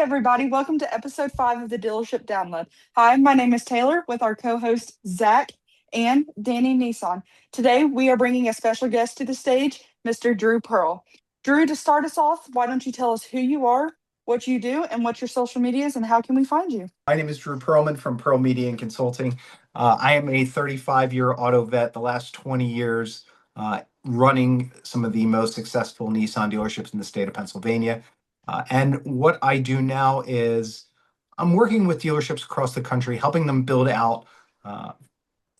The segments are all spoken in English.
everybody. Welcome to episode 5 of the Dealership Download. Hi, my name is Taylor with our co host Zach and Danny Nissan. Today, we are bringing a special guest to the stage, Mr. Drew Pearl. Drew, to start us off, why don't you tell us who you are, what you do, and what your social media is, and how can we find you? My name is Drew Perlman from Pearl Media and Consulting. I am a 35-year auto vet, the last 20 years running some of the most successful Nissan dealerships in the state of Pennsylvania. And what I do now is I'm working with dealerships across the country, helping them build out uh,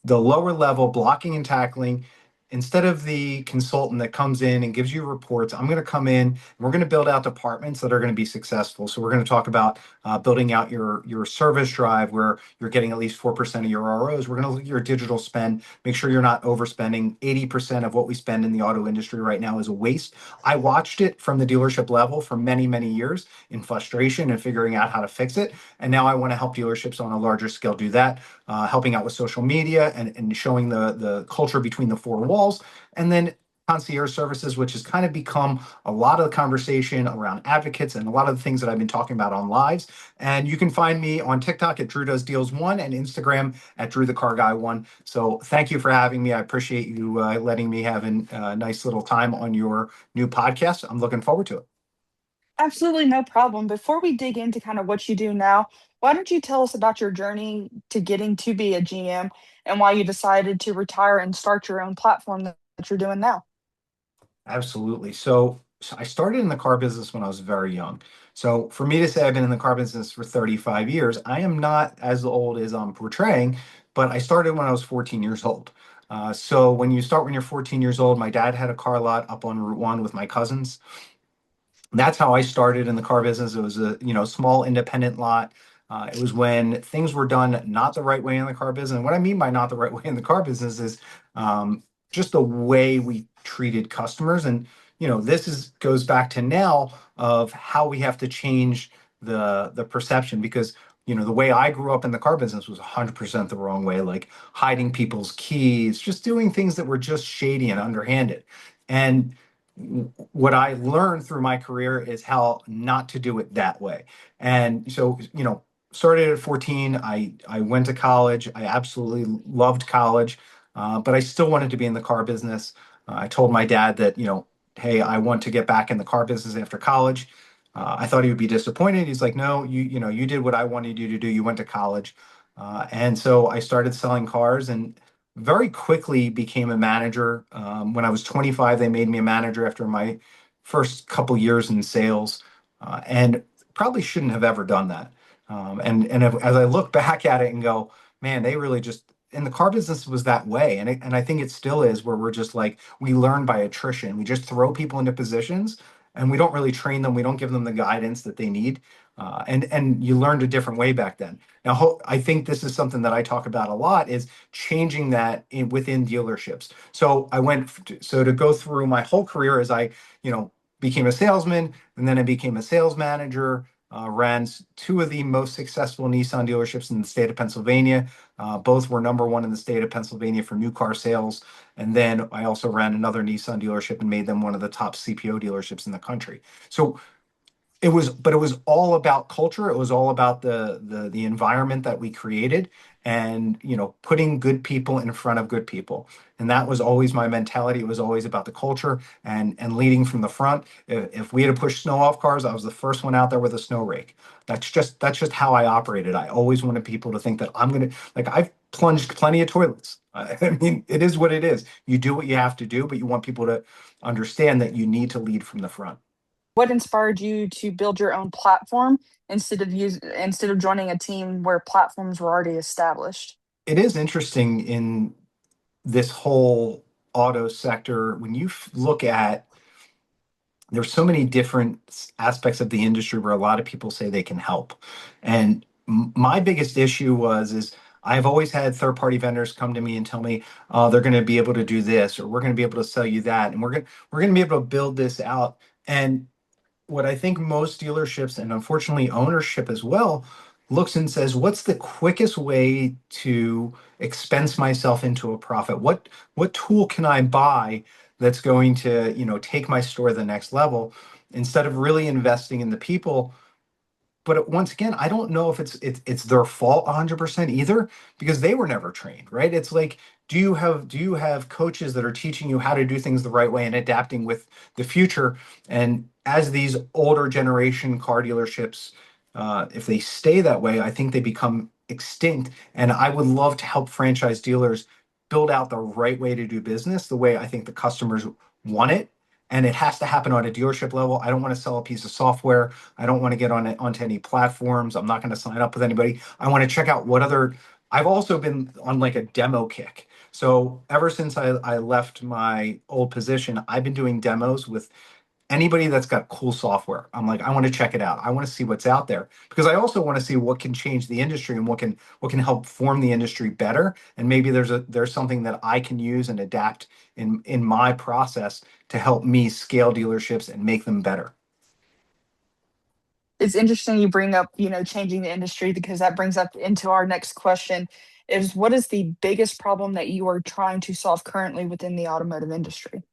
the lower level blocking and tackling. Instead of the consultant that comes in and gives you reports, I'm going to come in and we're going to build out departments that are going to be successful. So we're going to talk about building out your service drive where you're getting at least 4% of your ROs. We're going to look at your digital spend, make sure you're not overspending. 80% of what we spend in the auto industry right now is a waste. I watched it from the dealership level for many, many years in frustration and figuring out how to fix it. And now I want to help dealerships on a larger scale do that, helping out with social media and showing the culture between the four walls. And then concierge services, which has kind of become a lot of the conversation around advocates and a lot of the things that I've been talking about on lives. And you can find me on TikTok at Drew Does Deals 1 and Instagram at Drew the Car Guy 1. So thank you for having me. I appreciate you letting me have a nice little time on your new podcast. I'm looking forward to it. Absolutely no problem. Before we dig into kind of what you do now, why don't you tell us about your journey to getting to be a GM and why you decided to retire and start your own platform that you're doing now? Absolutely. So I started in the car business when I was very young. So for me to say I've been in the car business for 35 years, I am not as old as I'm portraying, but I started when I was 14 years old. So when you start when you're 14 years old, my dad had a car lot up on Route 1 with my cousins. That's how I started in the car business. It was a small independent lot. It was when things were done not the right way in the car business. And what I mean by not the right way in the car business is just the way we treated customers. And this is goes back to now of how we have to change the perception because the way I grew up in the car business was 100% the wrong way, like hiding people's keys, just doing things that were just shady and underhanded. And what I learned through my career is how not to do it that way. And so, started at 14. I went to college. I absolutely loved college, but I still wanted to be in the car business. I told my dad that, hey, I want to get back in the car business after college. I thought he would be disappointed. He's like, no, you did what I wanted you to do. You went to college. And so I started selling cars and very quickly became a manager. When I was 25, they made me a manager after my first couple years in sales, and probably shouldn't have ever done that. As I look back at it and go, man, they really just and the car business was that way, and I think it still is, where we're just like we learn by attrition. We just throw people into positions, and we don't really train them. We don't give them the guidance that they need, and you learned a different way back then. Now, I think this is something that I talk about a lot is changing that within dealerships. So to go through my whole career as became a salesman and then I became a sales manager, ran two of the most successful Nissan dealerships in the state of Pennsylvania. Both were number one in the state of Pennsylvania for new car sales. And then I also ran another Nissan dealership and made them one of the top CPO dealerships in the country. So it was all about culture. It was all about the environment that we created, and putting good people in front of good people. And that was always my mentality. It was always about the culture and leading from the front. If we had to push snow off cars, I was the first one out there with a snow rake. That's just how I operated. I always wanted people to think that I'm gonna like I've plunged plenty of toilets. I mean, it is what it is. You do what you have to do, but you want people to understand that you need to lead from the front. What inspired you to build your own platform instead of joining a team where platforms were already established? It is interesting in this whole auto sector when you look at there's so many different aspects of the industry where a lot of people say they can help. And my biggest issue is I've always had third party vendors come to me and tell me, oh, they're going to be able to do this, or we're going to be able to sell you that, and we're going to be able to build this out. And what I think most dealerships and unfortunately ownership as well looks and says, what's the quickest way to expense myself into a profit? What tool can I buy that's going to, take my store to the next level instead of really investing in the people? but once again, I don't know if it's their fault 100% either, because they were never trained, right? It's like, do you have coaches that are teaching you how to do things the right way and adapting with the future? And as these older generation car dealerships, if they stay that way, I think they become extinct. And I would love to help franchise dealers build out the right way to do business, the way I think the customers want it. And it has to happen on a dealership level. I don't want to sell a piece of software. I don't want to get on it onto any platforms. I'm not going to sign up with anybody. I want to check out what other. I've also been on like a demo kick. So ever since I left my old position, I've been doing demos with anybody that's got cool software. I'm like, I want to check it out. I want to see what's out there, because I also want to see what can change the industry and what can help form the industry better. And maybe there's something that I can use and adapt in my process to help me scale dealerships and make them better. It's interesting you bring up, changing the industry, because that brings up into our next question is, what is the biggest problem that you are trying to solve currently within the automotive industry?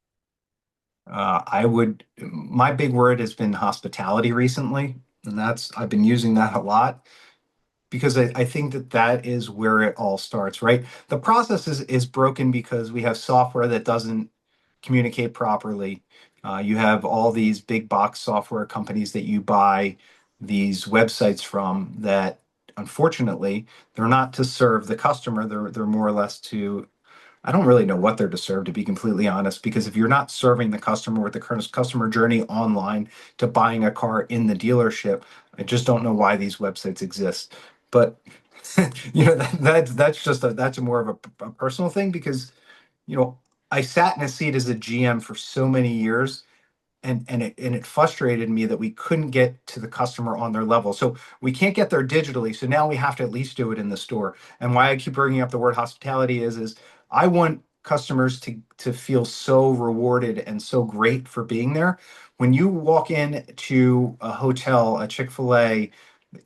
My big word has been hospitality recently, and I've been using that a lot, because I think that is where it all starts, right? The process is broken because we have software that doesn't communicate properly. You have all these big box software companies that you buy these websites from that, unfortunately, they're not to serve the customer. They're more or less to, I don't really know what they're to serve, to be completely honest, because if you're not serving the customer with the current customer journey online to buying a car in the dealership, I just don't know why these websites exist. But that's more of a personal thing, because you know I sat in a seat as a GM for so many years, and it frustrated me that we couldn't get to the customer on their level. So we can't get there digitally. So now we have to at least do it in the store. And why I keep bringing up the word hospitality is I want customers to feel so rewarded and so great for being there. When you walk in to a hotel, a Chick-fil-A,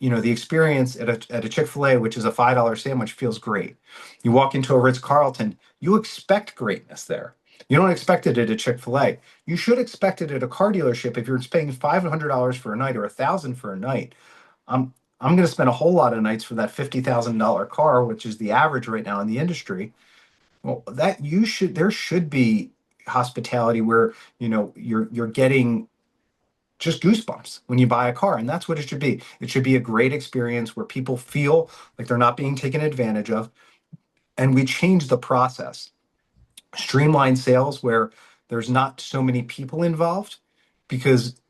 the experience at a Chick-fil-A, which is a $5 sandwich, feels great. You walk into a Ritz-Carlton, you expect greatness there. You don't expect it at a Chick-fil-A. You should expect it at a car dealership. If you're paying $500 for a night or $1,000 for a night, I'm going to spend a whole lot of nights for that $50,000 car, which is the average right now in the industry. Well, there should be hospitality where you're getting just goosebumps when you buy a car, and that's what it should be. It should be a great experience where people feel like they're not being taken advantage of, and we change the process, streamline sales where there's not so many people involved, because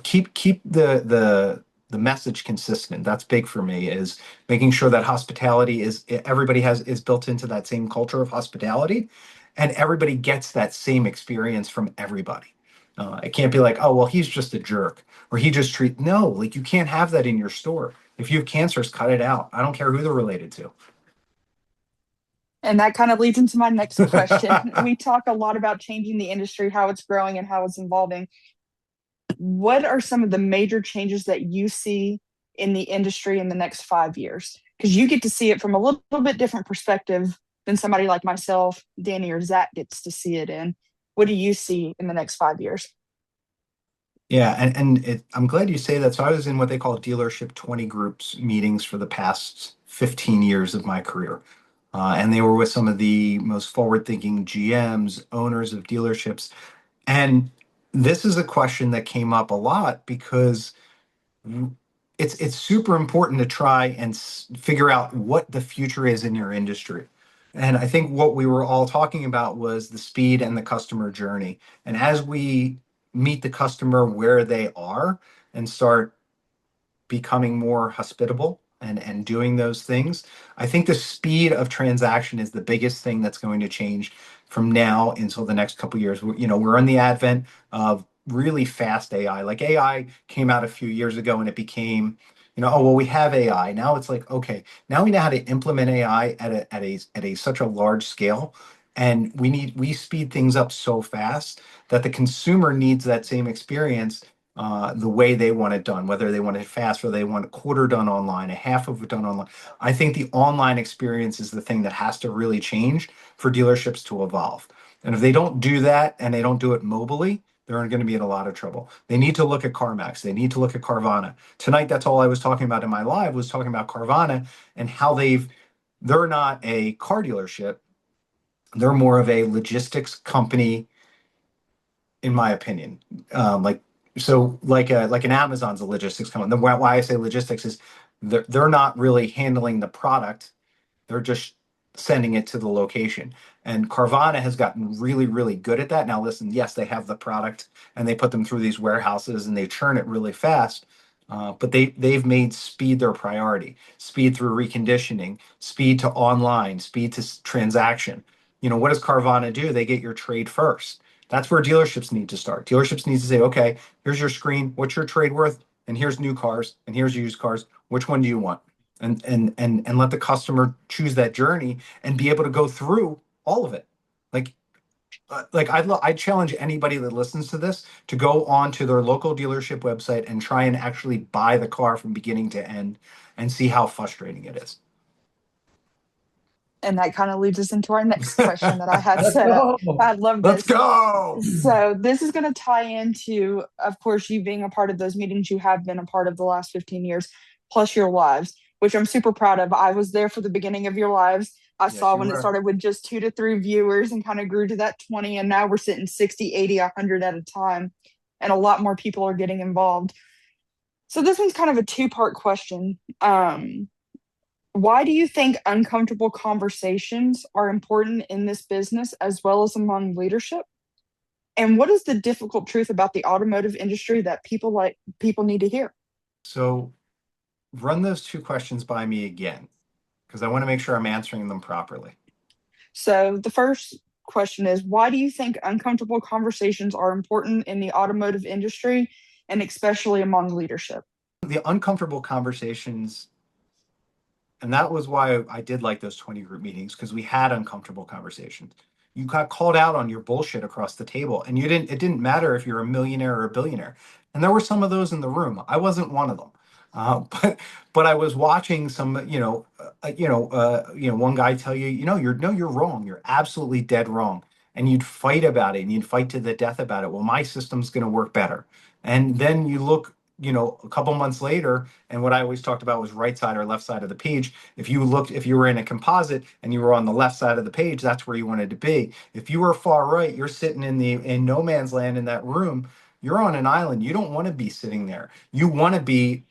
keep the message consistent. That's big for me, is making sure that hospitality is everybody is built into that same culture of hospitality, and everybody gets that same experience from everybody. It can't be like, oh well, he's just a jerk, or he just treat no, like, you can't have that in your store. If you have cancers, cut it out. I don't care who they're related to. And that kind of leads into my next question. We talk a lot about changing the industry, how it's growing and how it's evolving. What are some of the major changes that you see in the industry in the next 5 years? Because you get to see it from a little bit different perspective than somebody like myself, Danny, or Zach gets to see it in. What do you see in the next 5 years? Yeah, and I'm glad you say that. So I was in what they call dealership 20 groups meetings for the past 15 years of my career. And they were with some of the most forward-thinking GMs, owners of dealerships. And this is a question that came up a lot, because it's super important to try and figure out what the future is in your industry. And I think what we were all talking about was the speed and the customer journey. And as we meet the customer where they are and start becoming more hospitable and doing those things, I think the speed of transaction is the biggest thing that's going to change from now until the next couple of years. We're in the advent of really fast AI. Like, AI came out a few years ago and it became, oh well, we have AI. Now it's like, okay, now we know how to implement AI at a such a large scale. And we speed things up so fast that the consumer needs that same experience, the way they want it done, whether they want it fast or they want a quarter done online, a half of it done online. I think the online experience is the thing that has to really change for dealerships to evolve. And if they don't do that and they don't do it mobily, they're going to be in a lot of trouble. They need to look at CarMax. They need to look at Carvana. Tonight, that's all I was talking about in my live, was talking about Carvana and how they're not a car dealership. They're more of a logistics company, in my opinion. Like an Amazon's a logistics company. Why I say logistics is they're not really handling the product. They're just sending it to the location. And Carvana has gotten really, really good at that. Now, listen, yes, they have the product and they put them through these warehouses and they churn it really fast. But they've made speed their priority. Speed through reconditioning, speed to online, speed to transaction. What does Carvana do? They get your trade first. That's where dealerships need to start. Dealerships need to say, okay, here's your screen. What's your trade worth? And here's new cars and here's used cars. Which one do you want? And let the customer choose that journey and be able to go through all of it. I challenge anybody that listens to this to go on to their local dealership website and try and actually buy the car from beginning to end and see how frustrating it is. And that kind of leads us into our next question that I had Let's set up. go. I love Let's this. go. So this is going to tie into, of course, you being a part of those meetings you have been a part of the last 15 years, plus your lives, which I'm super proud of. I was there for the beginning of your lives. I Yes, saw you when it were. started with just 2 to 3 viewers and kind of grew to that 20. And now we're sitting 60, 80, 100 at a time. And a lot more people are getting involved. So this one's kind of a two-part question. Why do you think uncomfortable conversations are important in this business as well as among leadership? And what is the difficult truth about the automotive industry that people need to hear? So run those two questions by me again, because I want to make sure I'm answering them properly. So the first question is, why do you think uncomfortable conversations are important in the automotive industry and especially among leadership? The uncomfortable conversations, and that was why I did like those 20 group meetings, because we had uncomfortable conversations. You got called out on your bullshit across the table, and it didn't matter if you're a millionaire or a billionaire. And there were some of those in the room. I wasn't one of them. But I was watching some, one guy tell you, you're wrong. You're absolutely dead wrong. And you'd fight about it and you'd fight to the death about it. Well, my system's going to work better. And then you look, a couple months later, and what I always talked about was right side or left side of the page. If you were in a composite and you were on the left side of the page, that's where you wanted to be. If you were far right, you're sitting in no man's land in that room. You're on an island. You don't want to be sitting there. You want to be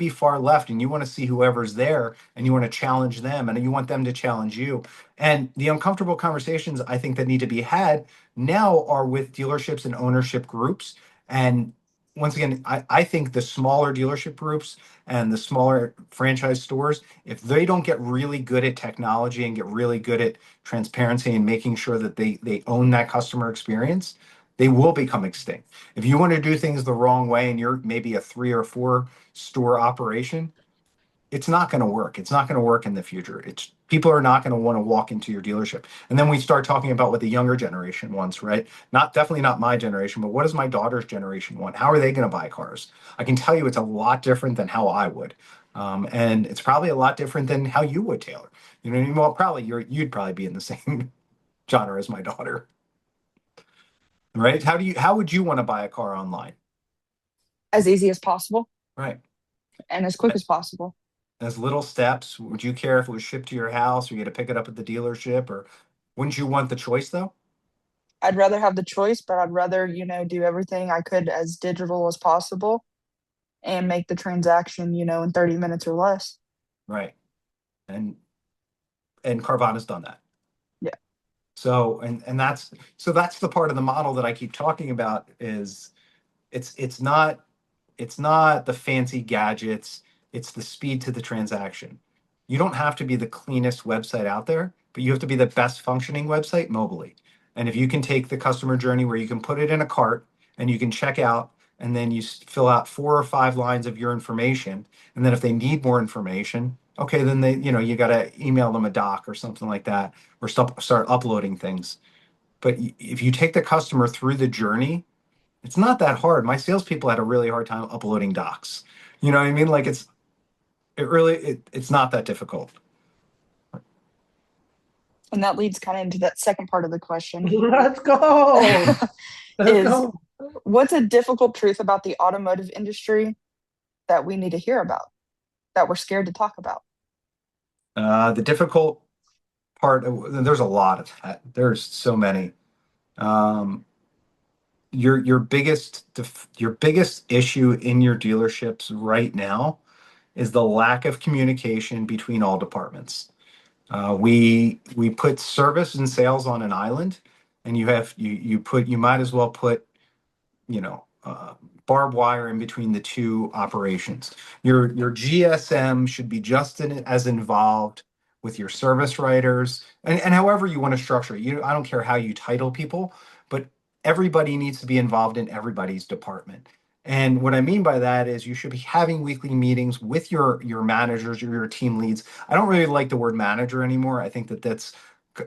far left, and you want to see whoever's there, and you want to challenge them, and you want them to challenge you. And the uncomfortable conversations I think that need to be had now are with dealerships and ownership groups. And once again, I think the smaller dealership groups and the smaller franchise stores, if they don't get really good at technology and get really good at transparency and making sure that they own that customer experience, they will become extinct. If you want to do things the wrong way and you're maybe a 3 or 4 store operation, it's not going to work. It's not going to work in the future. People are not going to want to walk into your dealership. And then we start talking about what the younger generation wants, right? Definitely not my generation, but what does my daughter's generation want? How are they going to buy cars? I can tell you it's a lot different than how I would. And it's probably a lot different than how you would, Taylor. You know what I mean? Well, probably you'd probably be in the same genre as my daughter, right? How would you want to buy a car online? As easy as possible Right. and as quick as possible. As little steps. Would you care if it was shipped to your house or you had to pick it up at the dealership, or wouldn't you want the choice though? I'd rather have the choice, but I'd rather, do everything I could as digital as possible and make the transaction, in 30 minutes or less. Right. And Carvana's done that. Yeah. So that's the part of the model that I keep talking about is it's not the fancy gadgets, it's the speed to the transaction. You don't have to be the cleanest website out there, but you have to be the best functioning website mobily. And if you can take the customer journey where you can put it in a cart and you can check out, and then you fill out 4 or 5 lines of your information, and then if they need more information, okay, then you got to email them a doc or something like that, or start uploading things. But if you take the customer through the journey, it's not that hard. My salespeople had a really hard time uploading docs. You know what I mean? Like it's not that difficult. And that leads kind of into that second part of the question Let's go. Let's is go. What's a difficult truth about the automotive industry that we need to hear about, that we're scared to talk about? The difficult part, there's a lot of that. There's so many. Um, your biggest issue in your dealerships right now is the lack of communication between all departments. We put service and sales on an island, and you might as well put barbed wire in between the two operations. Your GSM should be just as involved with your service writers and however you want to structure it. I don't care how you title people, but everybody needs to be involved in everybody's department. And what I mean by that is you should be having weekly meetings with your managers or your team leads. I don't really like the word manager anymore. I think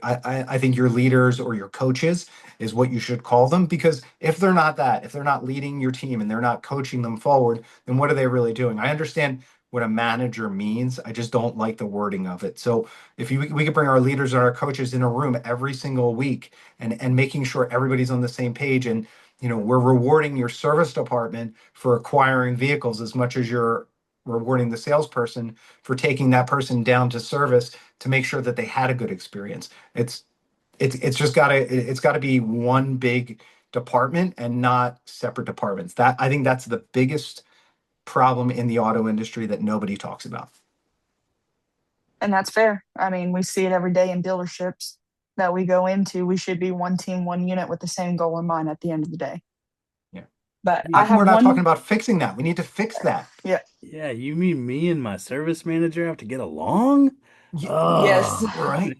I think your leaders or your coaches is what you should call them, because if they're not if they're not leading your team and they're not coaching them forward, then what are they really doing? I understand what a manager means. I just don't like the wording of it. So if we could bring our leaders and our coaches in a room every single week and making sure everybody's on the same page, and we're rewarding your service department for acquiring vehicles as much as you're rewarding the salesperson for taking that person down to service to make sure that they had a good experience. It's got to be one big department and not separate departments. That I think that's the biggest problem in the auto industry that nobody talks about. And that's fair. I mean, we see it every day in dealerships that we go into. We should be one team, one unit with the same goal in mind at the end of the day. Yeah. But How I come have we're not talking one. about fixing that? We need to fix that. Yeah. Yeah, you mean me and my service manager have to get along? Yes. Oh. Right.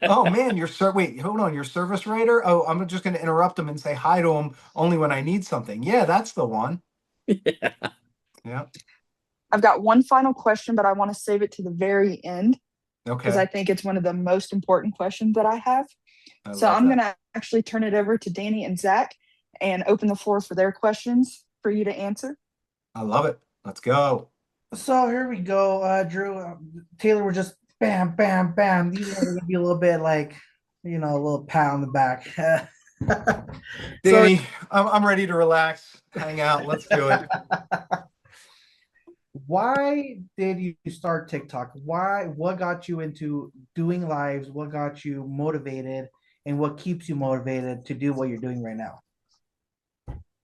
Oh man, wait, hold on, your service writer? Oh, I'm just going to interrupt him and say hi to him only when I need something. Yeah, that's the one. Yeah. Yeah. I've got one final question, but I want to save it to the very end because Okay. I think it's one of the most important questions that I have. I So love I'm that. going to actually turn it over to Danny and Zach and open the floor for their questions for you to answer. I love it. Let's go. So here we go, Drew. Taylor, we're just bam, bam, bam. These are gonna be a little bit like, a little pat on the back. Danny, I'm ready to relax, hang out. Let's do it. Why did you start TikTok? What got you into doing lives? What got you motivated? And what keeps you motivated to do what you're doing right now?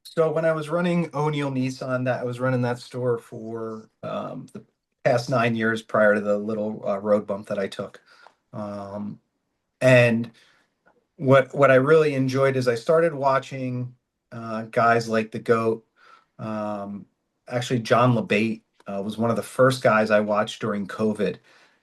So when I was running O'Neill Nissan, I was running that store for the past 9 years prior to the little road bump that I took. And what I really enjoyed is I started watching guys like the GOAT. Actually, John LeBate was one of the first guys I watched during COVID.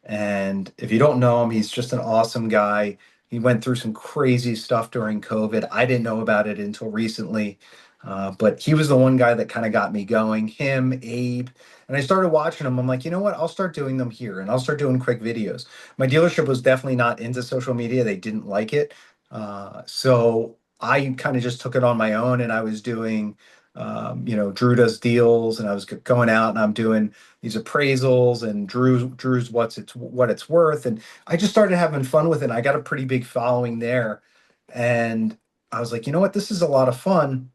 And if you don't know him, he's just an awesome guy. He went through some crazy stuff during COVID. I didn't know about it until recently. But he was the one guy that kind of got me going. Him, Abe. And I started watching them. I'm like, you know what? I'll start doing them here and I'll start doing quick videos. My dealership was definitely not into social media. They didn't like it. So I kind of just took it on my own and I was doing, Drew does deals and I was going out and I'm doing these appraisals and Drew's what it's worth. And I just started having fun with it. And I got a pretty big following there. And I was like, you know what? This is a lot of fun.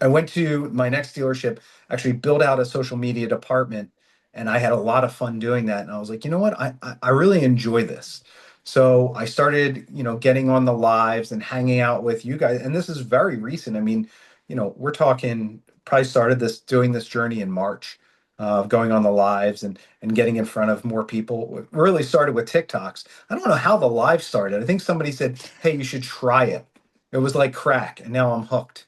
I went to my next dealership, actually built out a social media department, and I had a lot of fun doing that. And I was like, you know what? I really enjoy this. So I started, getting on the lives and hanging out with you guys. And this is very recent. I mean, we're talking probably started doing this journey in March of going on the lives and getting in front of more people. It really started with TikToks. I don't know how the live started. I think somebody said, hey, you should try it. It was like crack, and now I'm hooked.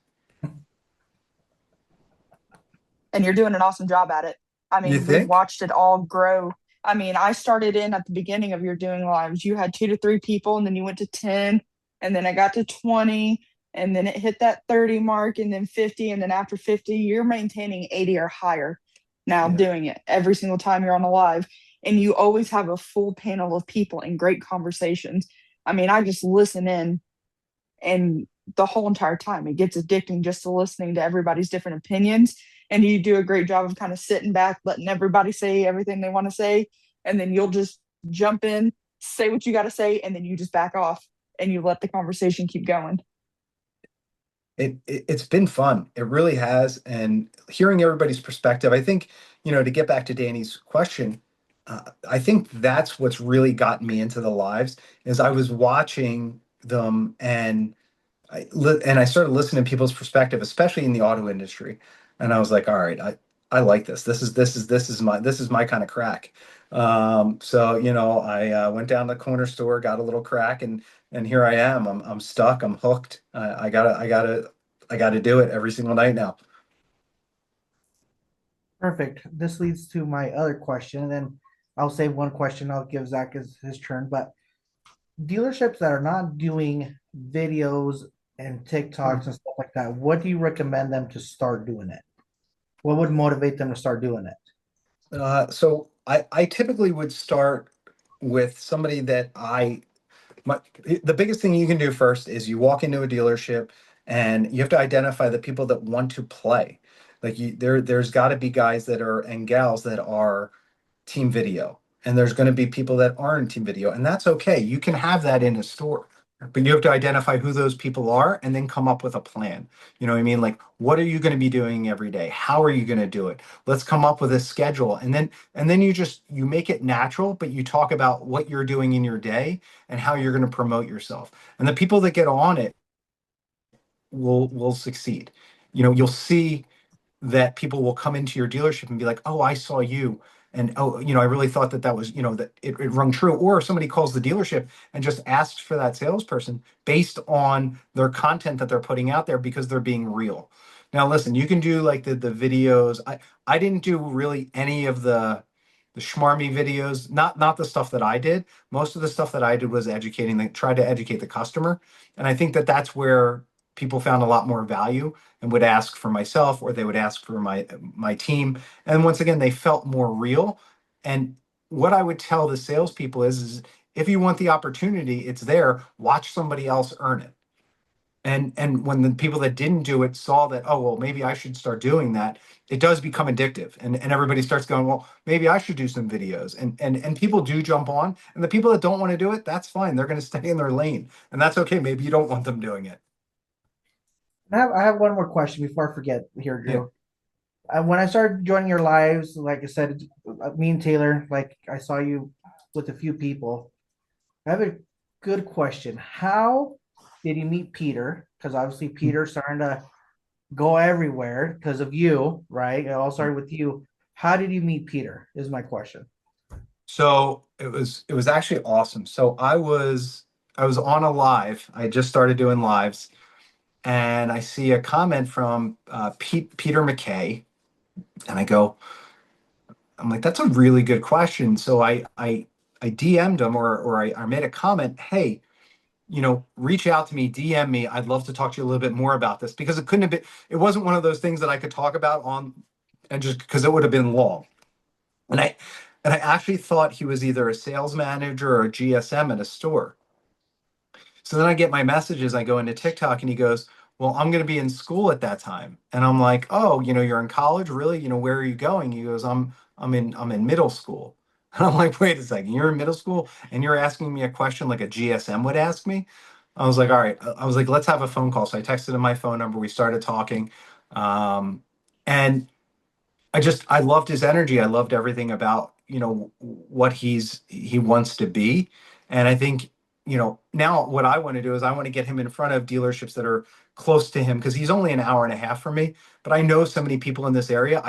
And you're doing an awesome job at it. I You mean, we've think? watched it all grow. I mean, I started in at the beginning of your doing lives. You had 2 to 3 people, and then you went to 10, and then I got to 20, and then it hit that 30 mark, and then 50, and then after 50, you're maintaining 80 or higher now Yeah. doing it every single time you're on a live. And you always have a full panel of people and great conversations. I mean, I just listen in and the whole entire time it gets addicting just to listening to everybody's different opinions, and you do a great job of kind of sitting back letting everybody say everything they want to say, and then you'll just jump in, say what you got to say, and then you just back off and you let the conversation keep going. It's been fun. It really has. And hearing everybody's perspective, I think, to get back to Danny's question, I think that's what's really gotten me into the lives is I was watching them and I started listening to people's perspective, especially in the auto industry. And I was like, all right, I like this. This is my kind of crack. So I went down to the corner store, got a little crack, and here I am. I'm stuck. I'm hooked. I gotta do it every single night now. Perfect. This leads to my other question, and then I'll save one question. I'll give Zach his turn. But dealerships that are not doing videos and TikToks and stuff like that, what do you recommend them to start doing it? What would motivate them to start doing it? So I typically would start with somebody that the biggest thing you can do first is you walk into a dealership and you have to identify the people that want to play. Like there's got to be guys that are and gals that are team video, and there's going to be people that aren't team video, and that's okay. You can have that in a store, but you have to identify who those people are and then come up with a plan. You know what I mean? Like, what are you going to be doing every day? How are you going to do it? Let's come up with a schedule, and then you make it natural, but you talk about what you're doing in your day and how you're going to promote yourself. And the people that get on it will succeed. You'll see that people will come into your dealership and be like, "Oh, I saw you." And oh, I really thought that was, that it rung true. Or if somebody calls the dealership and just asks for that salesperson based on their content that they're putting out there because they're being real. Now, listen, you can do like the videos. I didn't do really any of the schmarmy videos, not the stuff that I did. Most of the stuff that I did was try to educate the customer. And I think that that's where people found a lot more value and would ask for myself or they would ask for my team. And once again, they felt more real. And what I would tell the salespeople is if you want the opportunity, it's there. Watch somebody else earn it. And when the people that didn't do it saw that, oh well, maybe I should start doing that, it does become addictive. And everybody starts going, well, maybe I should do some videos. And people do jump on. And the people that don't want to do it, that's fine. They're going to stay in their lane. And that's okay. Maybe you don't want them doing it. I have one more question before I forget here, Yeah. Drew. When I started joining your lives, like I said, me and Taylor, like I saw you with a few people. I have a good question. How did you meet Peter? Because obviously Peter's starting to go everywhere because of you, right? It all started with you. How did you meet Peter? Is my question. So it was actually awesome. So I was on a live. I just started doing lives, and I see a comment from Peter McKay, and I'm like, that's a really good question. So I DM'd him or I made a comment, hey, reach out to me, DM me. I'd love to talk to you a little bit more about this because it wasn't one of those things that I could talk about on and just because it would have been long. And I actually thought he was either a sales manager or a GSM at a store. So then I get my messages, I go into TikTok and he goes, well, I'm going to be in school at that time. And I'm like, oh, you're in college? Really? Where are you going? He goes, I'm in middle school. And I'm like, wait a second, you're in middle school and you're asking me a question like a GSM would ask me? I was like, all right. I was like, let's have a phone call. So I texted him my phone number. We started talking. And I loved his energy. I loved everything about, what he wants to be. And I think, now what I want to do is I want to get him in front of dealerships that are close to him because he's only an hour and a half from me, but I know so many people in this area.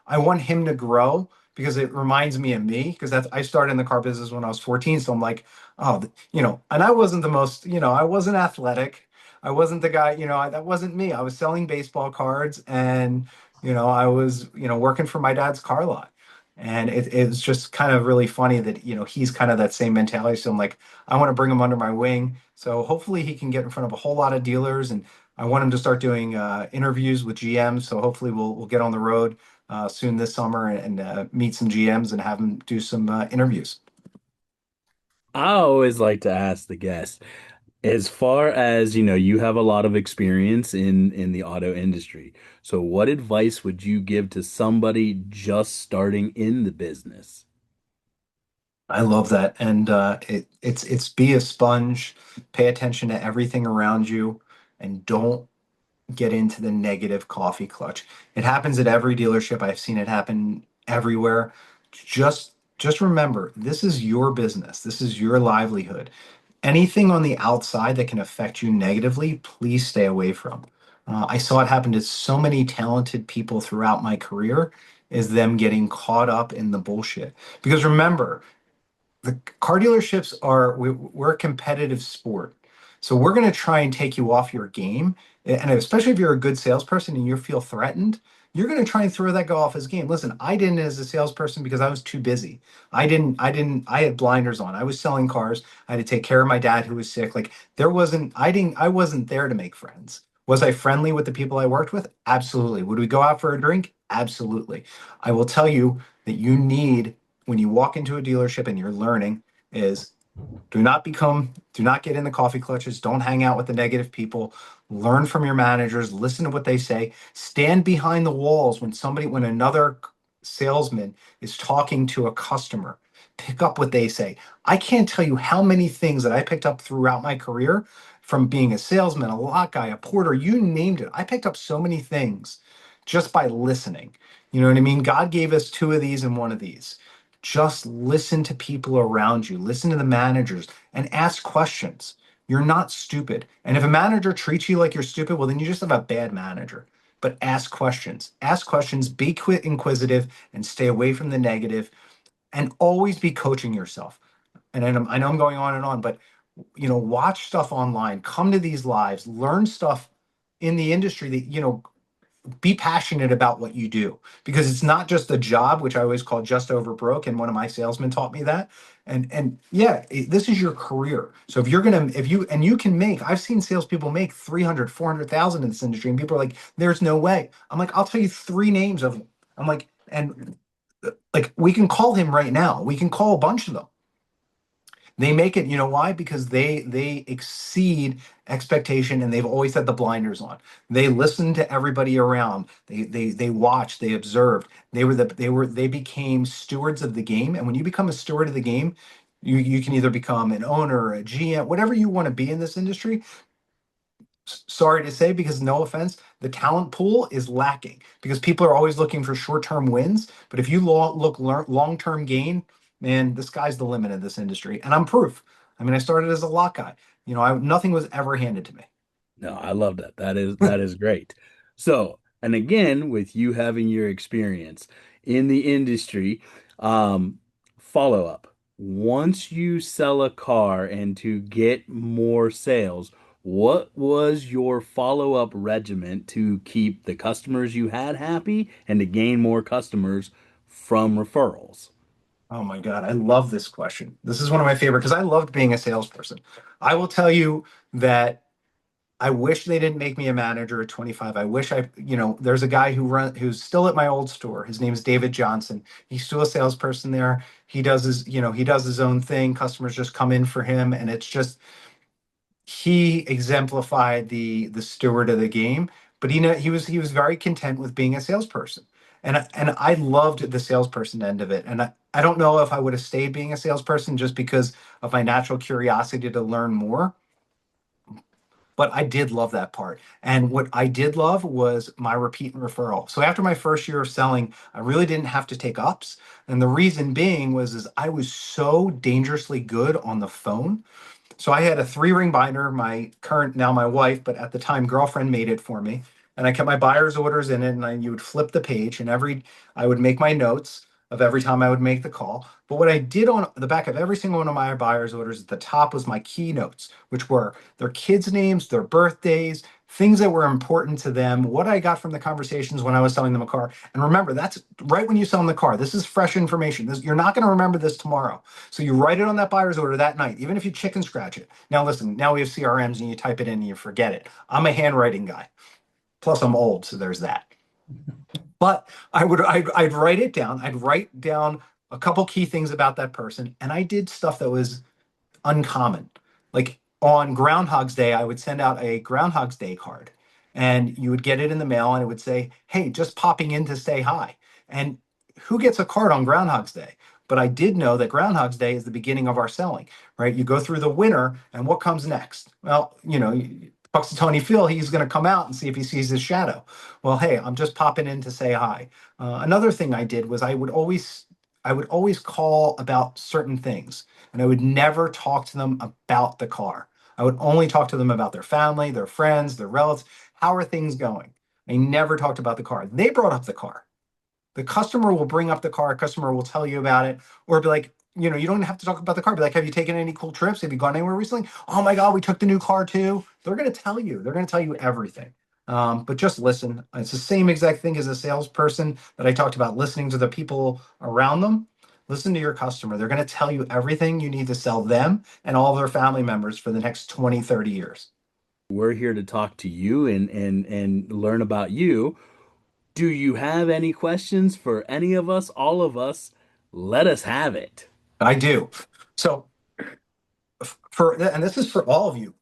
I want him to grow because it reminds me of me because I started in the car business when I was 14. So I'm like, oh, and I wasn't the most, I wasn't athletic. I wasn't the guy, that wasn't me. I was selling baseball cards and I was, working for my dad's car lot. And it's just kind of really funny that, he's kind of that same mentality. So I'm like, I want to bring him under my wing. So hopefully he can get in front of a whole lot of dealers. And I want him to start doing interviews with GMs. So hopefully we'll get on the road soon this summer and meet some GMs and have him do some interviews. I always like to ask the guests, as far as you have a lot of experience in the auto industry. So what advice would you give to somebody just starting in the business? I love that. And it's be a sponge, pay attention to everything around you, and don't get into the negative coffee clutch. It happens at every dealership. I've seen it happen everywhere. Just remember, this is your business. This is your livelihood. Anything on the outside that can affect you negatively, please stay away from. I saw it happen to so many talented people throughout my career, is them getting caught up in the bullshit. Because remember, the car dealerships we're a competitive sport, so we're going to try and take you off your game, and especially if you're a good salesperson and you feel threatened, you're going to try and throw that guy off his game. Listen, I didn't as a salesperson because I was too busy. I had blinders on. I was selling cars. I had to take care of my dad who was sick. Like, I wasn't there to make friends. Was I friendly with the people I worked with? Absolutely. Would we go out for a drink? Absolutely. I will tell you that you need, when you walk into a dealership and you're learning, is do not get in the coffee clutches. Don't hang out with the negative people. Learn from your managers. Listen to what they say. Stand behind the walls when another salesman is talking to a customer. Pick up what they say. I can't tell you how many things that I picked up throughout my career from being a salesman, a lot guy, a porter, you named it. I picked up so many things just by listening. You know what I mean? God gave us two of these and one of these. Just listen to people around you, listen to the managers, and ask questions. You're not stupid. And if a manager treats you like you're stupid, well, then you just have a bad manager. But ask questions. Ask questions, be inquisitive, and stay away from the negative, and always be coaching yourself. And I know I'm going on and on, but watch stuff online, come to these lives, learn stuff in the industry that, be passionate about what you do, because it's not just a job, which I always call just over broke. And one of my salesmen taught me that. And yeah, this is your career. So you can make, I've seen salespeople make 300, 400,000 in this industry, and people are like, there's no way. I'm like, I'll tell you three names of them. I'm like, and like, we can call him right now. We can call a bunch of them. They make it, you know why? Because they exceed expectation, and they've always had the blinders on. They listened to everybody around. They watched, they observed. They became stewards of the game. And when you become a steward of the game, you can either become an owner, a GM, whatever you want to be in this industry. Sorry to say, because no offense, the talent pool is lacking because people are always looking for short-term wins. But if you look long-term gain, man, the sky's the limit in this industry. And I'm proof. I mean, I started as a lot guy. Nothing was ever handed to me. No, I love that. That is great. So, and again, with you having your experience in the industry, follow up. Once you sell a car and to get more sales, what was your follow-up regiment to keep the customers you had happy and to gain more customers from referrals? Oh my God, I love this question. This is one of my favorite because I loved being a salesperson. I will tell you that I wish they didn't make me a manager at 25. I wish there's a guy who's still at my old store. His name is David Johnson. He's still a salesperson there. He does his own thing. Customers just come in for him, and it's just, he exemplified the steward of the game. But he was very content with being a salesperson. And I loved the salesperson end of it. And I don't know if I would have stayed being a salesperson just because of my natural curiosity to learn more. But I did love that part. And what I did love was my repeat and referral. So after my first year of selling, I really didn't have to take ups. And the reason being is I was so dangerously good on the phone. So I had a 3-ring binder. My current, now my wife, but at the time girlfriend, made it for me. And I kept my buyer's orders in it, and you would flip the page, and I would make my notes of every time I would make the call. But what I did on the back of every single one of my buyer's orders at the top was my keynotes, which were their kids' names, their birthdays, things that were important to them, what I got from the conversations when I was selling them a car. And remember, that's right when you sell them the car. This is fresh information. You're not going to remember this tomorrow. So you write it on that buyer's order that night, even if you chicken scratch it. Now listen, now we have CRMs and you type it in and you forget it. I'm a handwriting guy. Plus I'm old, so there's that. But I'd write it down. I'd write down a couple key things about that person. And I did stuff that was uncommon. Like on Groundhog's Day, I would send out a Groundhog's Day card, and you would get it in the mail, and it would say, hey, just popping in to say hi. And who gets a card on Groundhog's Day? But I did know that Groundhog's Day is the beginning of our selling, right? You go through the winter, and what comes next? Well, talks to Tony Phil, he's going to come out and see if he sees his shadow. Well, hey, I'm just popping in to say hi. Another thing I did was I would always call about certain things, and I would never talk to them about the car. I would only talk to them about their family, their friends, their relatives. How are things going? I never talked about the car. They brought up the car. The customer will bring up the car, customer will tell you about it, or be like, you don't have to talk about the car. Be like, have you taken any cool trips? Have you gone anywhere recently? Oh my God, we took the new car too. They're going to tell you. They're going to tell you everything. But just listen. It's the same exact thing as a salesperson that I talked about, listening to the people around them. Listen to your customer. They're going to tell you everything you need to sell them and all of their family members for the next 20, 30 years. We're here to talk to you and learn about you. Do you have any questions for any of us, all of us? Let us have it. I do. So and this is for all of you.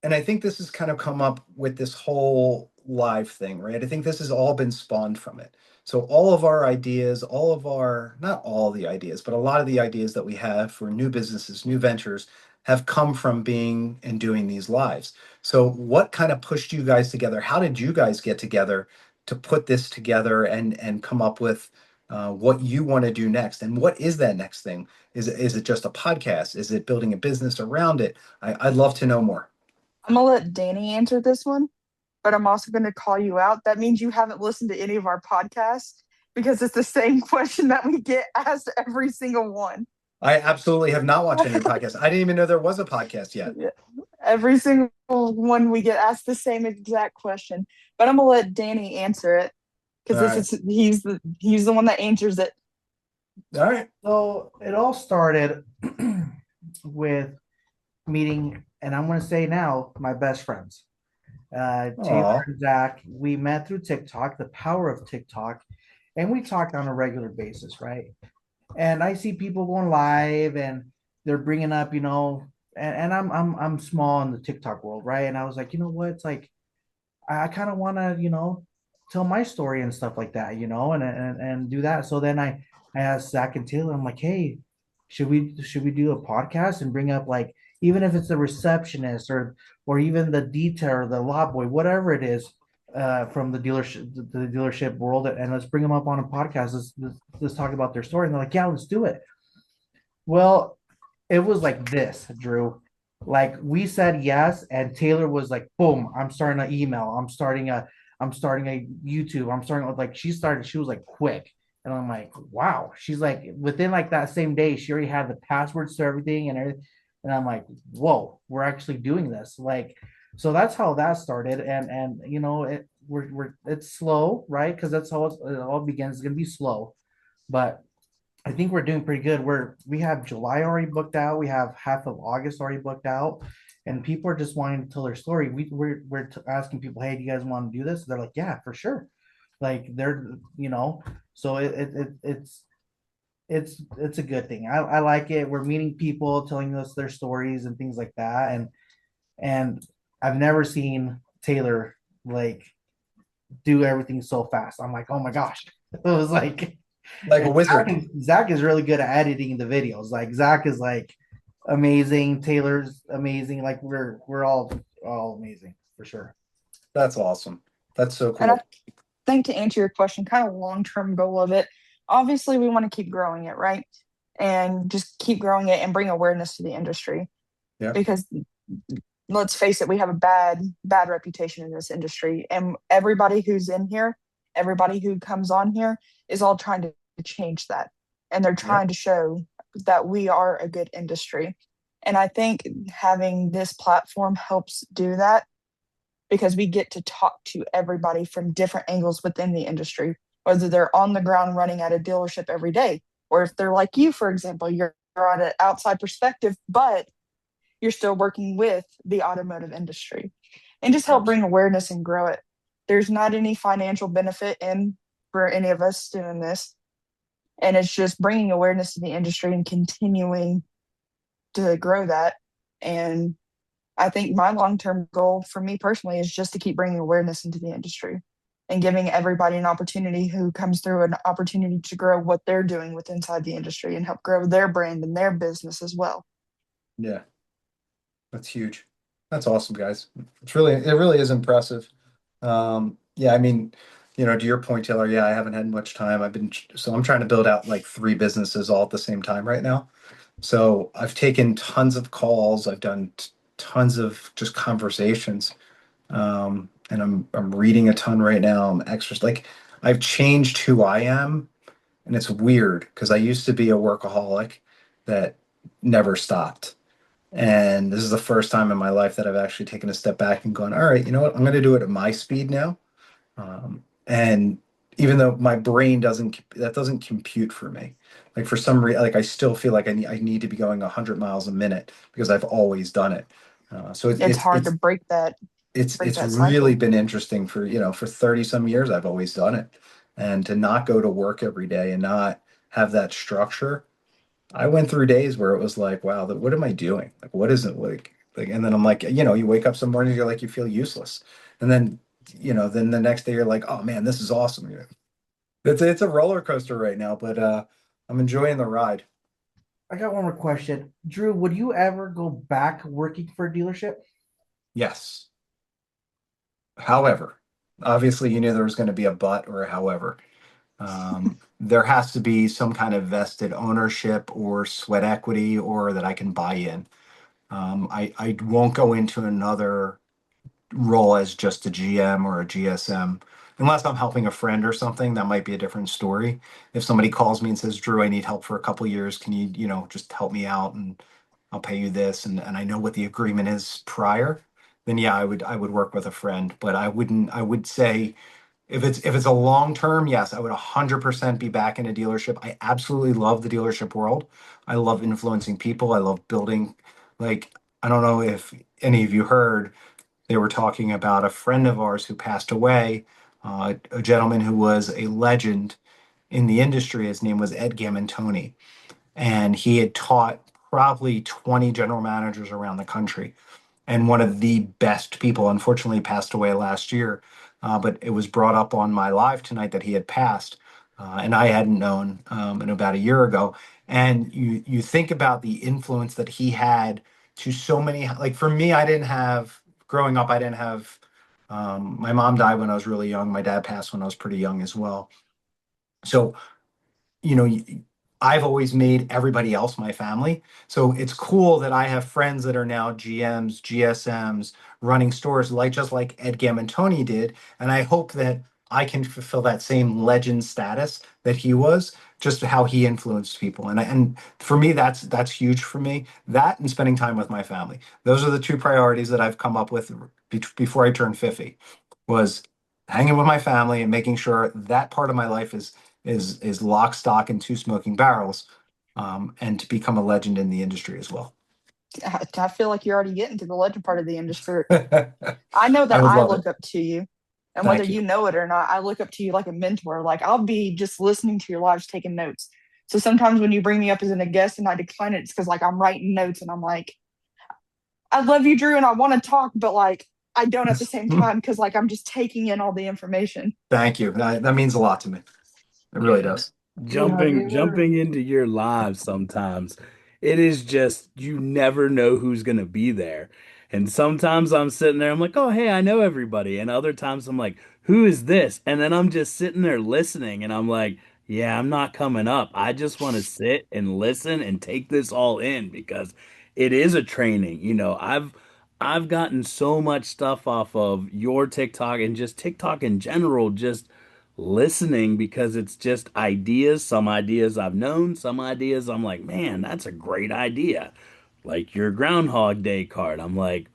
And I think this has kind of come up with this whole live thing, right? I think this has all been spawned from it. So all of our ideas, not all the ideas, but a lot of the ideas that we have for new businesses, new ventures have come from being and doing these lives. So what kind of pushed you guys together? How did you guys get together to put this together and come up with what you want to do next? And what is that next thing? Is it just a podcast? Is it building a business around it? I'd love to know more. I'm gonna let Danny answer this one, but I'm also gonna call you out. That means you haven't listened to any of our podcasts because it's the same question that we get asked every single one. I absolutely have not watched any podcasts. I didn't even know there was a podcast yet. Yeah. Every single one we get asked the same exact question. But I'm gonna let Danny answer it because All this is he's the one that answers it. All right. So it all started with meeting, and I'm going to say now, my best friends. Taylor and Zach, we met through TikTok, the power of TikTok, and we talk on a regular basis, right? And I see people going live and they're bringing up, and I'm small in the TikTok world, right? And I was like, you know what? It's like, I kind of want to, tell my story and stuff like that, and do that. So then I asked Zach and Taylor, I'm like, hey, should we do a podcast and bring up, like, even if it's the receptionist or even the detailer, the lot boy, whatever it is, from the dealership world, and let's bring them up on a podcast. Let's talk about their story. And they're like, yeah, let's do it. Well, it was like this, Drew. Like, we said yes, and Taylor was like, boom, I'm starting an email. I'm starting a YouTube. I'm starting, like, she was like quick. And I'm like, wow. She's like, within like that same day, she already had the passwords to everything and everything. And I'm like, whoa, we're actually doing this. Like, so that's how that started. And it's slow, right? Because that's how it all begins. It's gonna be slow, but I think we're doing pretty good. We have July already booked out. We have half of August already booked out, and people are just wanting to tell their story. We're asking people, hey, do you guys want to do this? They're like, yeah, for sure. Like, they're, so it's a good thing. I like it. We're meeting people, telling us their stories and things like that. And I've never seen Taylor like do everything so fast. I'm like, oh my gosh. It was like a wizard. Zach is really good at editing the videos. Like, Zach is like amazing. Taylor's amazing. Like, we're all amazing for sure. That's awesome. That's so cool. And I think, to answer your question, kind of long-term goal of it, obviously we want to keep growing it, right? And just keep growing it and bring awareness to the industry. Yeah. Because let's face it, we have a bad reputation in this industry. And everybody who's in here, everybody who comes on here is all trying to change that. And they're trying to show that we are a good industry. And I think having this platform helps do that, because we get to talk to everybody from different angles within the industry, whether they're on the ground running at a dealership every day, or if they're like you, for example, you're on an outside perspective, but you're still working with the automotive industry, and just help bring awareness and grow it. There's not any financial benefit for any of us doing this. And it's just bringing awareness to the industry and continuing to grow that. And I think my long-term goal for me personally is just to keep bringing awareness into the industry and giving everybody an opportunity who comes through an opportunity to grow what they're doing with inside the industry and help grow their brand and their business as well. Yeah. That's huge. That's awesome, guys. It really is impressive. Yeah, I mean, to your point, Taylor, yeah, I haven't had much time. So I'm trying to build out like three businesses all at the same time right now. So I've taken tons of calls. I've done tons of just conversations. And I'm reading a ton right now. I'm extra like I've changed who I am, and it's weird because I used to be a workaholic that never stopped. And this is the first time in my life that I've actually taken a step back and gone, all right, you know what? I'm going to do it at my speed now. And even though my brain that doesn't compute for me. Like for some reason, like I still feel like I need to be going 100 miles a minute because I've always done it. So It's hard to break it's that really cycle. been interesting for 30 some years I've always done it. And to not go to work every day and not have that structure. I went through days where it was like, wow, what am I doing? Like, what is it like? And then I'm like, you wake up some mornings, you're like, you feel useless. And then the next day you're like, oh man, this is awesome. It's a roller coaster right now, but I'm enjoying the ride. I got one more question. Drew, would you ever go back working for a dealership? Yes. However, obviously you knew there was going to be a but or a however. There has to be some kind of vested ownership or sweat equity or that I can buy in. I won't go into another role as just a GM or a GSM unless I'm helping a friend or something. That might be a different story. If somebody calls me and says, Drew, I need help for a couple years, can you just help me out and I'll pay you this, and I know what the agreement is prior, then yeah, I would work with a friend. But I would say if it's a long term, yes, I would 100% be back in a dealership. I absolutely love the dealership world. I love influencing people. I love building. Like, I don't know if any of you heard, they were talking about a friend of ours who passed away, a gentleman who was a legend in the industry. His name was Ed Gamantoni, and he had taught probably 20 general managers around the country, and one of the best people. Unfortunately, passed away last year, but it was brought up on my live tonight that he had passed, and I hadn't known in about a year ago. And you think about the influence that he had to so many. Like for me, I didn't have growing up. I didn't have. My mom died when I was really young. My dad passed when I was pretty young as well. So you know, I've always made everybody else my family. So it's cool that I have friends that are now GMs, GSMs, running stores like just like Ed Gamantoni did. And I hope that I can fulfill that same legend status that he was, just how he influenced people. And for me, that's huge for me. That and spending time with my family. Those are the two priorities that I've come up with before I turned 50 was hanging with my family and making sure that part of my life is lock, stock, and two smoking barrels, and to become a legend in the industry as well. I feel like you're already getting to the legend part of the industry. I I know that would I love it. look up to you, and whether Thank you. you know it or not, I look up to you like a mentor. Like I'll be just listening to your lives, taking notes. So sometimes when you bring me up as a guest and I decline it, it's because like I'm writing notes and I'm like, I love you, Drew, and I want to talk, but like I don't at the same time because like I'm just taking in all the information. Thank you. That means a lot to me. It really does. Drew, have you ever? Jumping into your lives sometimes, it is just you never know who's gonna be there. And sometimes I'm sitting there, I'm like, oh hey, I know everybody. And other times I'm like, who is this? And then I'm just sitting there listening and I'm like, yeah, I'm not coming up. I just want to sit and listen and take this all in because it is a training. I've gotten so much stuff off of your TikTok and just TikTok in general, just listening because it's just ideas. Some ideas I've known, some ideas I'm like, man, that's a great idea. Like your Groundhog Day card. I'm like,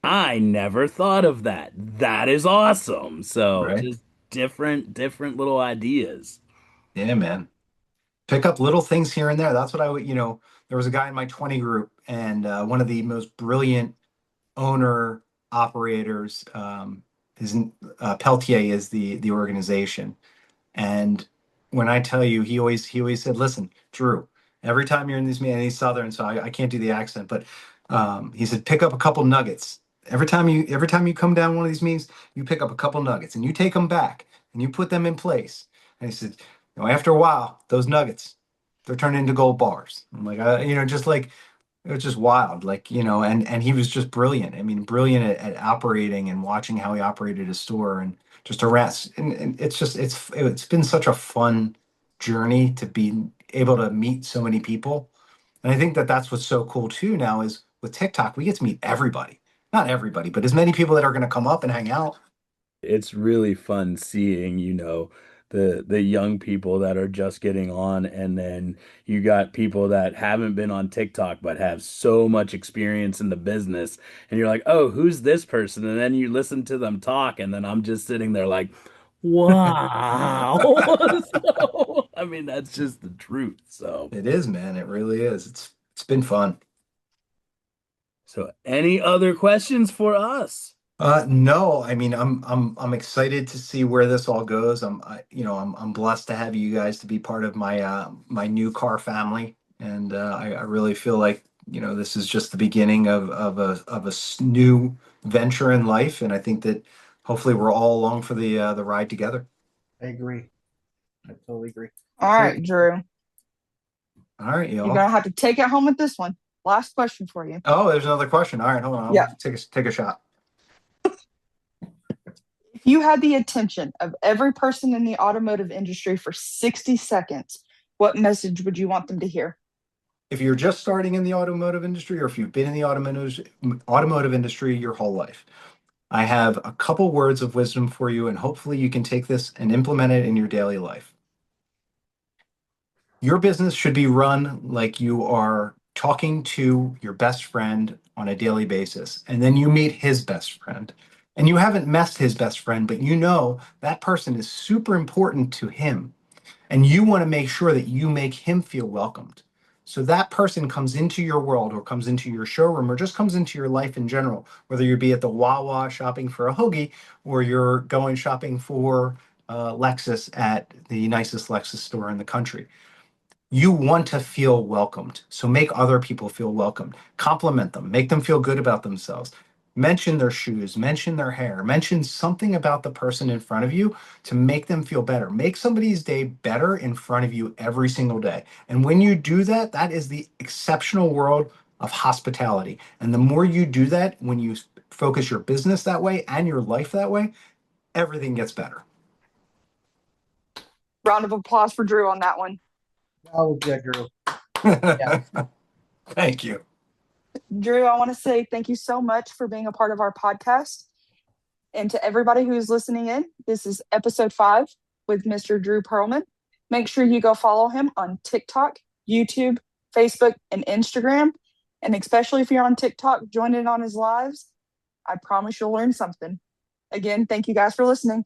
I never thought of that. That is awesome. So Right? just different little ideas. Yeah, man. Pick up little things here and there. That's what I would. There was a guy in my 20 group, and one of the most brilliant owner operators. His Peltier is the organization. And when I tell you, he always said, "Listen, Drew, every time you're in these meetings, and he's Southern, so I can't do the accent, but he said, pick up a couple nuggets. Every time you come down one of these meetings, you pick up a couple nuggets and you take them back and you put them in place." And he said, after a while, those nuggets, they're turned into gold bars. I'm like, just like It was just wild, like, and he was just brilliant. I mean, brilliant at operating and watching how he operated his store and just a rest. And it's been such a fun journey to be able to meet so many people. And I think that that's what's so cool too now is with TikTok, we get to meet everybody. Not everybody, but as many people that are going to come up and hang out. It's really fun seeing, the young people that are just getting on, and then you got people that haven't been on TikTok but have so much experience in the business, and you're like, "Oh, who's this person?" And then you listen to them talk, and then I'm just sitting there like, "Wow." So, I mean, that's just the truth. It is, man. It really is. It's been fun. So any other questions for us? No, I mean, I'm excited to see where this all goes. I'm blessed to have you guys to be part of my new car family, and I really feel like this is just the beginning of a new venture in life, and I think that hopefully we're all along for the ride together. I agree. I totally agree. All right, Drew. All right, You're y'all. gonna have to take it home with this one. Last question for you. Oh, there's another question. All right, hold on. Yeah. Take a shot. If you had the attention of every person in the automotive industry for 60 seconds, what message would you want them to hear? If you're just starting in the automotive industry, or if you've been in the automotive industry your whole life, I have a couple words of wisdom for you, and hopefully you can take this and implement it in your daily life. Your business should be run like you are talking to your best friend on a daily basis, and then you meet his best friend. And you haven't met his best friend, but you know that person is super important to him. And you want to make sure that you make him feel welcomed. So that person comes into your world or comes into your showroom or just comes into your life in general, whether you be at the Wawa shopping for a hoagie or you're going shopping for Lexus at the nicest Lexus store in the country. You want to feel welcomed. So make other people feel welcomed. Compliment them. Make them feel good about themselves. Mention their shoes, mention their hair, mention something about the person in front of you to make them feel better. Make somebody's day better in front of you every single day. And when you do that, that is the exceptional world of hospitality. And the more you do that, when you focus your business that way and your life that way, everything gets better. Round of applause for Drew on that one. Oh, yeah, Drew. Thank you. Drew, I want to say thank you so much for being a part of our podcast. And to everybody who's listening in, this is episode 5 with Mr. Drew Perlman. Make sure you go follow him on TikTok, YouTube, Facebook, and Instagram. And especially if you're on TikTok, join in on his lives. I promise you'll learn something. Again, thank you guys for listening.